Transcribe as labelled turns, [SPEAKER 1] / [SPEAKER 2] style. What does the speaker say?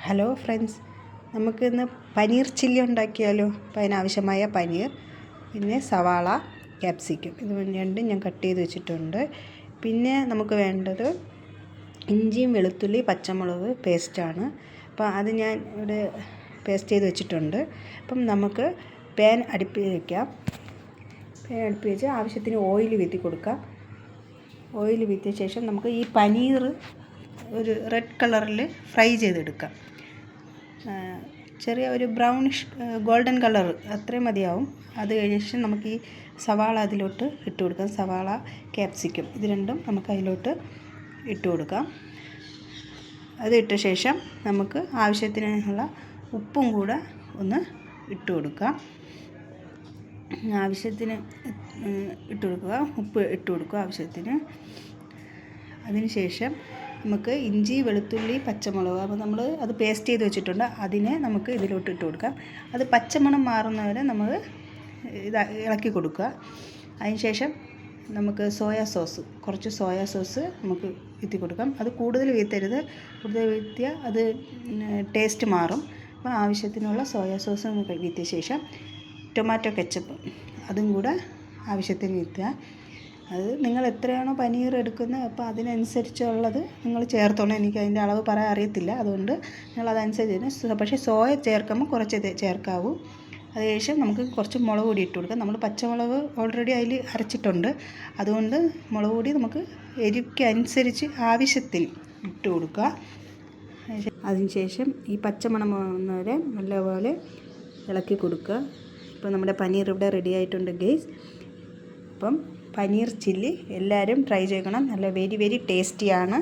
[SPEAKER 1] Hello friends, നമുക്കിന്ന് paneer chilli ഉണ്ടാക്കിയാലോ? അപ്പോൾ അതിനാവശ്യമായ പനീർ, പിന്നെ സവാള, ക്യാപ്സിക്കം ഇത് രണ്ടും ഞാൻ കട്ട് ചെയ്ത് വെച്ചിട്ടുണ്ട്. പിന്നെ നമുക്ക് വേണ്ടത് ഇഞ്ചിയും വെളുത്തുള്ളി പച്ചമുളക് പേസ്റ്റാണ്. അപ്പോൾ അത് ഞാൻ ഇവിടെ പേസ്റ്റ് ചെയ്ത് വെച്ചിട്ടുണ്ട്. അപ്പം നമുക്ക് പാൻ അടുപ്പിൽ വയ്ക്കാം. പാൻ അടുപ്പിൽ വെച്ച് ആവശ്യത്തിന് ഓയിൽ വീത്തി കൊടുക്കാം. ഓയിൽ വീത്തിയ ശേഷം നമുക്ക് ഈ പനീർ ഒരു റെഡ് കളറിൽ ഫ്രൈ ചെയ്തെടുക്കാം. ചെറിയ ഒരു ബ്രൗണിഷ് ഗോൾഡൻ കളർ അത്രയും മതിയാവും. അത് കഴിഞ്ഞ ശേഷം നമുക്ക് ഈ സവാള അതിലോട്ട് ഇട്ട് കൊടുക്കാം. സവാള, ക്യാപ്സിക്കം ഇത് രണ്ടും നമുക്ക് അതിലോട്ട് ഇട്ട് കൊടുക്കാം. അത് ഇട്ട ശേഷം നമുക്ക് ആവശ്യത്തിനുള്ള ഉപ്പും കൂടെ ഒന്ന് ഇട്ട് കൊടുക്കാം. ആവശ്യത്തിന് ഇട്ട് കൊടുക്കുക, ഉപ്പ് ഇട്ട് കൊടുക്കുക ആവശ്യത്തിന്. അതിന് ശേഷം നമുക്ക് ഇഞ്ചി വെളുത്തുള്ളി പച്ചമുളക് അപ്പോൾ നമ്മൾ അത് പേസ്റ്റ് ചെയ്ത് വെച്ചിട്ടുണ്ട്. അതിനെ നമുക്ക് ഇതിലോട്ട് ഇട്ട് കൊടുക്കാം. അത് പച്ചമണം മാറുന്നവരെ നമ്മൾ ഇത് ഇളക്കി കൊടുക്കുക. അതിന് ശേഷം നമുക്ക് കുറച്ച് സോയാ സോസ് നമുക്ക് വീത്തി കൊടുക്കാം. അത് കൂടുതൽ വീത്തരുത്, കൂടുതൽ വീത്തിയാൽ അത് ടേസ്റ്റ് മാറും. അപ്പോൾ ആവശ്യത്തിനുള്ള സോയാ സോസ് നമുക്ക് വീത്തിയ ശേഷം ടൊമാറ്റോ കെച്ചപ്പ് അതും കൂടെ ആവശ്യത്തിന് വീത്തുക. അത് നിങ്ങൾ എത്രയാണോ പനീർ എടുക്കുന്നത് അപ്പോൾ അതിനനുസരിച്ചുള്ളത് നിങ്ങൾ ചേർത്തോണം. എനിക്ക് അതിൻ്റെ അളവ് പറയാൻ അറിയത്തില്ല, അതുകൊണ്ട് നിങ്ങൾ അതനുസരിച്ച്. പക്ഷേ സോയ ചേർക്കുമ്പോൾ കുറച്ച് ചേർക്കാവൂ. അതിനുശേഷം നമുക്ക് കുറച്ച് മുളക് പൊടി ഇട്ട് കൊടുക്കാം. നമ്മൾ പച്ചമുളക് ഓൾറെഡി അതിൽ അരച്ചിട്ടുണ്ട്, അതുകൊണ്ട് മുളക് പൊടി നമുക്ക് എരിക്ക് അനുസരിച്ച് ആവശ്യത്തിന് ഇട്ട് കൊടുക്കുക. അതിനുശേഷം ഈ പച്ചമണം പോകുന്നവരെ നല്ലപോലെ ഇളക്കി കൊടുക്കുക. ഇപ്പോൾ നമ്മുടെ പനീർ ഇവിടെ റെഡി ആയിട്ടുണ്ട് ഗൈസ്. അപ്പം പനീർ ചില്ലി എല്ലാവരും ട്രൈ ചെയ്യണം. നല്ല വെരി ടേസ്റ്റിയാണ്.